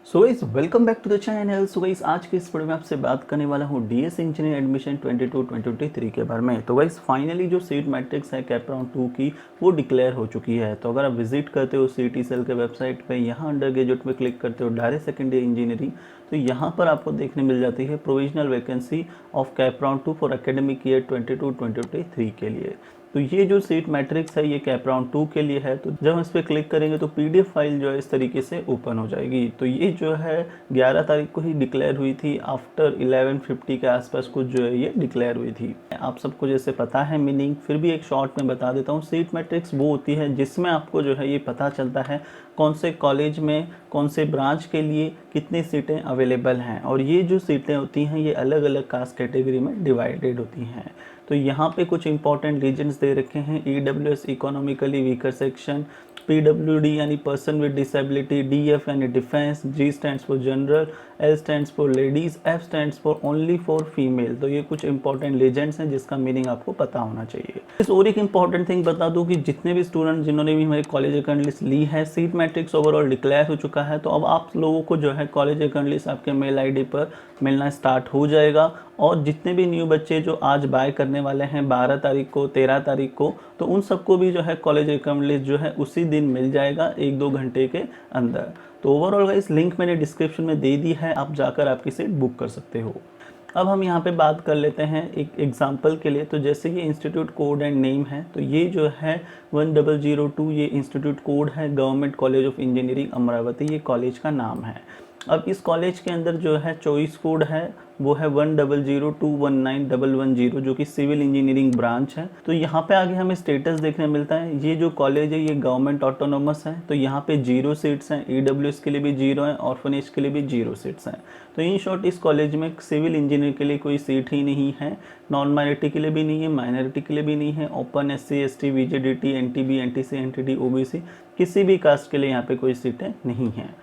So guys welcome back to the channel. So guys आज के इस वीडियो में आपसे बात करने वाला हूँ डीएस इंजीनियर एडमिशन 22-23 के बारे में। तो गाइस फाइनली जो सीट मैट्रिक्स है कैप राउंड 2 की वो डिक्लेयर हो चुकी है। तो अगर आप विजिट करते हो सीटी सेल के वेबसाइट पे, यहाँ अंडर ग्रेजुएट पे क्लिक करते हो डायरेक्ट सेकेंड ईयर इंजीनियरिंग, तो यहाँ पर आपको देखने मिल जाती है provisional vacancy of cap round 2 for academic year 22-23 के लिए। तो ये जो सीट मैट्रिक्स है ये कैप राउंड 2 के लिए है। तो जब हम इस पर क्लिक करेंगे तो पीडीएफ फाइल जो है इस तरीके से ओपन हो जाएगी। तो ये जो है 11 तारीख को ही डिक्लेयर हुई थी, आफ्टर 11:50 के आसपास कुछ जो है ये डिक्लेयर हुई थी। आप सबको जैसे पता है मीनिंग, फिर भी एक शॉर्ट में बता देता हूँ। सीट मैट्रिक्स वो होती है जिसमें आपको जो है ये पता चलता है कौन से कॉलेज में कौन से ब्रांच के लिए कितनी सीटें अवेलेबल हैं, और ये जो सीटें होती हैं ये अलग अलग कास्ट कैटेगरी में डिवाइडेड होती हैं। तो यहाँ पे कुछ इंपॉर्टेंट रीजन्स दे रखे हैं। EWS economically weaker section, PWD यानी पर्सन विद डिसेबिलिटी, डीएफ यानी defence, ji stands for general, L stands for ladies, F stands for only for female. तो ये कुछ इंपॉर्टेंट लीजेंड्स हैं जिसका मीनिंग आपको पता होना चाहिए। इस और एक इंपॉर्टेंट थिंग बता दूं कि जितने भी स्टूडेंट जिन्होंने भी हमारे कॉलेज अकॉर्डिंग लिस्ट ली है, सीट मैट्रिक्स ओवरऑल डिक्लेयर हो चुका है। तो अब आप लोगों को जो है कॉलेज अकॉर्डिंग लिस्ट आपके मेल आईडी पर मिलना स्टार्ट हो जाएगा। और जितने भी न्यू बच्चे जो आज बाय करने वाले हैं 12 तारीख को, 13 तारीख को, तो उन सबको भी जो है कॉलेज अकॉर्डिंग लिस्ट जो है उसी दिन मिल जाएगा 1-2 घंटे के अंदर। तो ओवरऑल इस लिंक मैंने डिस्क्रिप्शन में दे दी है, आप जाकर आपकी सीट बुक कर सकते हो। अब हम यहाँ पे बात कर लेते हैं एक एग्जांपल के लिए। तो जैसे ये इंस्टीट्यूट कोड एंड नेम है, तो ये जो है 1002 ये इंस्टीट्यूट कोड है, government college of engineering Amravati ये कॉलेज का नाम है। अब इस कॉलेज के अंदर जो है चॉइस कोड है वो है 1002191110 जो कि सिविल इंजीनियरिंग ब्रांच है। तो यहाँ पे आगे हमें स्टेटस देखने मिलता है। ये जो कॉलेज है ये गवर्नमेंट ऑटोनोमस है, तो यहाँ पे 0 सीट्स हैं, ईडब्ल्यूएस के लिए भी 0 है, ऑर्फनेज के लिए भी 0 सीट्स हैं। तो इन शॉर्ट इस कॉलेज में सिविल इंजीनियर के लिए कोई सीट ही नहीं है, नॉन माइनॉरिटी के लिए भी नहीं है, माइनॉरिटी के लिए भी नहीं है, open SC ST VJDT NTB NTC NTD OBC किसी भी कास्ट के लिए यहाँ पे कोई सीटें नहीं हैं।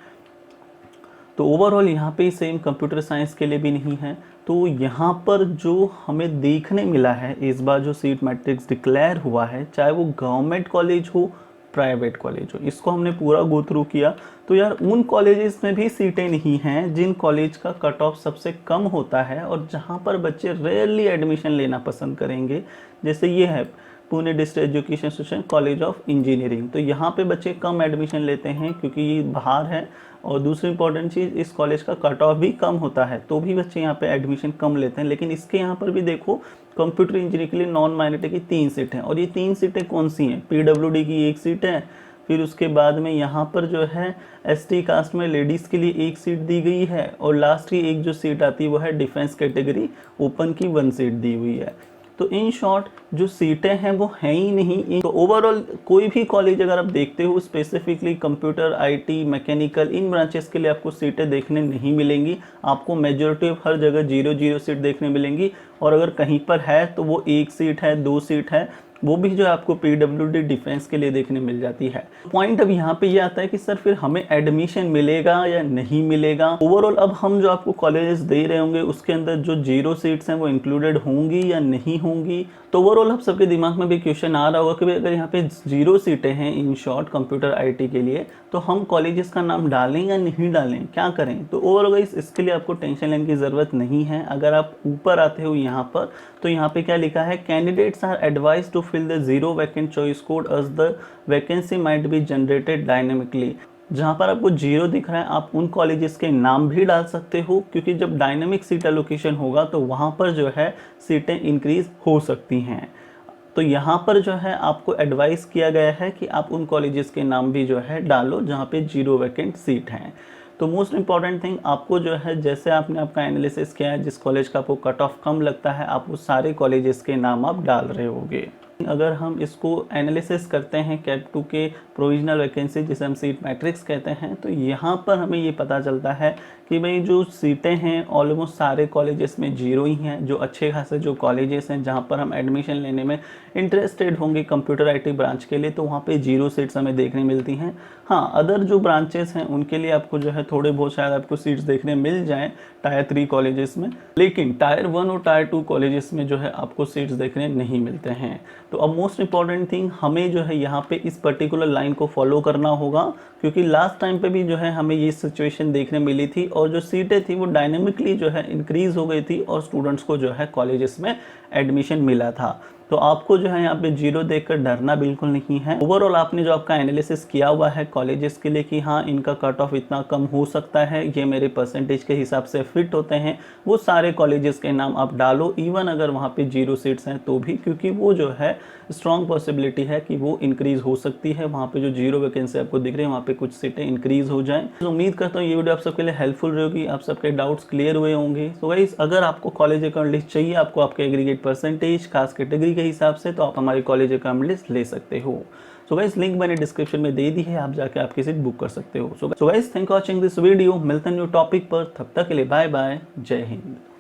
तो ओवरऑल यहाँ पे सेम कंप्यूटर साइंस के लिए भी नहीं है। तो यहाँ पर जो हमें देखने मिला है इस बार जो सीट मैट्रिक्स डिक्लेयर हुआ है, चाहे वो गवर्नमेंट कॉलेज हो प्राइवेट कॉलेज हो, इसको हमने पूरा गो थ्रू किया। तो यार उन कॉलेजेस में भी सीटें नहीं हैं जिन कॉलेज का कट ऑफ सबसे कम होता है और जहाँ पर बच्चे रेयरली एडमिशन लेना पसंद करेंगे। जैसे ये है Pune district education society college of engineering, तो यहाँ पे बच्चे कम एडमिशन लेते हैं क्योंकि ये बाहर है। और दूसरी इंपॉर्टेंट चीज़, इस कॉलेज का कट ऑफ भी कम होता है, तो भी बच्चे यहाँ पे एडमिशन कम लेते हैं। लेकिन इसके यहाँ पर भी देखो कंप्यूटर इंजीनियरिंग के लिए नॉन माइनॉरिटी की 3 सीटें, और ये 3 सीटें कौन सी हैं? पीडब्ल्यूडी की 1 सीट है, फिर उसके बाद में यहाँ पर जो है एसटी कास्ट में लेडीज़ के लिए 1 सीट दी गई है, और लास्ट की एक जो सीट आती है वो है डिफेंस कैटेगरी ओपन की 1 सीट दी हुई है। तो इन शॉर्ट जो सीटें हैं वो हैं ही नहीं। तो ओवरऑल कोई भी कॉलेज अगर आप देखते हो specifically computer IT mechanical in branches के लिए आपको सीटें देखने नहीं मिलेंगी। आपको मेजॉरिटी ऑफ हर जगह 0-0 सीट देखने मिलेंगी, और अगर कहीं पर है तो वो 1 सीट है, 2 सीट है, वो भी जो है आपको पीडब्ल्यूडी डिफेंस के लिए देखने मिल जाती है। पॉइंट अब यहाँ पे ये आता है कि सर फिर हमें एडमिशन मिलेगा या नहीं मिलेगा। ओवरऑल अब हम जो आपको कॉलेजेस दे रहे होंगे उसके अंदर जो 0 सीट्स हैं वो इंक्लूडेड होंगी या नहीं होंगी। तो ओवरऑल आप सबके दिमाग में भी क्वेश्चन आ रहा होगा कि भाई अगर यहाँ पे 0 सीटें हैं इन शॉर्ट कंप्यूटर आईटी के लिए, तो हम कॉलेजेस का नाम डालें या नहीं डालें, क्या करें? तो ओवरऑल इसके लिए आपको टेंशन लेने की ज़रूरत नहीं है। अगर आप ऊपर आते हो यहाँ पर, तो यहाँ पे क्या लिखा है, candidates are advise to fill the 0 vacant choice code as the vacancy might be generated dynamically. जहाँ पर आपको 0 दिख रहा है आप उन कॉलेजेस के नाम भी डाल सकते हो, क्योंकि जब डायनेमिक सीट एलोकेशन होगा तो वहाँ पर जो है सीटें इंक्रीज हो सकती हैं। तो यहाँ पर जो है आपको एडवाइस किया गया है कि आप उन कॉलेजेस के नाम भी जो है डालो जहाँ पे 0 वैकेंट सीट हैं। तो मोस्ट इंपॉर्टेंट थिंग आपको जो है, जैसे आपने आपका एनालिसिस किया है जिस कॉलेज का आपको कट ऑफ कम लगता है, आप उस सारे कॉलेजेस के नाम आप डाल रहे होगे। अगर हम इसको एनालिसिस करते हैं कैप 2 के प्रोविजनल वैकेंसी जिसे हम सीट मैट्रिक्स कहते हैं, तो यहाँ पर हमें ये पता चलता है कि भाई जो सीटें हैं ऑलमोस्ट सारे कॉलेजेस में 0 ही हैं। जो अच्छे खासे जो कॉलेजेस हैं जहाँ पर हम एडमिशन लेने में इंटरेस्टेड होंगे कंप्यूटर आईटी ब्रांच के लिए, तो वहाँ पे 0 सीट्स हमें देखने मिलती हैं। हाँ, अदर जो ब्रांचेस हैं उनके लिए आपको जो है थोड़े बहुत शायद आपको सीट्स देखने मिल जाएं टायर 3 कॉलेजेस में, लेकिन टायर 1 और टायर 2 कॉलेजेस में जो है आपको सीट्स देखने नहीं मिलते हैं। तो अब मोस्ट इंपॉर्टेंट थिंग, हमें जो है यहाँ पे इस पर्टिकुलर लाइन को फॉलो करना होगा, क्योंकि लास्ट टाइम पे भी जो है हमें ये सिचुएशन देखने मिली थी और जो सीटें थी वो डायनेमिकली जो है इंक्रीज हो गई थी और स्टूडेंट्स को जो है कॉलेजेस में एडमिशन मिला था। तो आपको जो है यहाँ पे जीरो देखकर डरना बिल्कुल नहीं है। ओवरऑल आपने जो आपका एनालिसिस किया हुआ है कॉलेजेस के लिए कि हाँ इनका कट ऑफ इतना कम हो सकता है, ये मेरे परसेंटेज के हिसाब से फिट होते हैं, वो सारे कॉलेजेस के नाम आप डालो, इवन अगर वहाँ पे 0 सीट्स हैं तो भी, क्योंकि वो जो है स्ट्रॉन्ग पॉसिबिलिटी है कि वो इंक्रीज हो सकती है। वहाँ पे जो 0 वैकेंसी आपको दिख रही है वहाँ पे कुछ सीटें इंक्रीज हो जाएं। तो उम्मीद करता हूँ ये वीडियो आप सबके लिए हेल्पफुल रहेगी, आप सबके डाउट्स क्लियर हुए होंगे। सो गाइस, अगर आपको कॉलेज अकाउंट लिस्ट चाहिए, आपको आपके एग्रीगेट परसेंटेज खास कैटेगरी के हिसाब से, तो आप हमारी कॉलेज अकाउंट लिस्ट ले सकते हो। सो गाइस, लिंक मैंने डिस्क्रिप्शन में दे दी है, आप जाके आपकी सीट बुक कर सकते हो। So guys, thank you watching this video. मिलते हैं न्यू टॉपिक पर, तब तक के लिए बाय बाय, जय हिंद।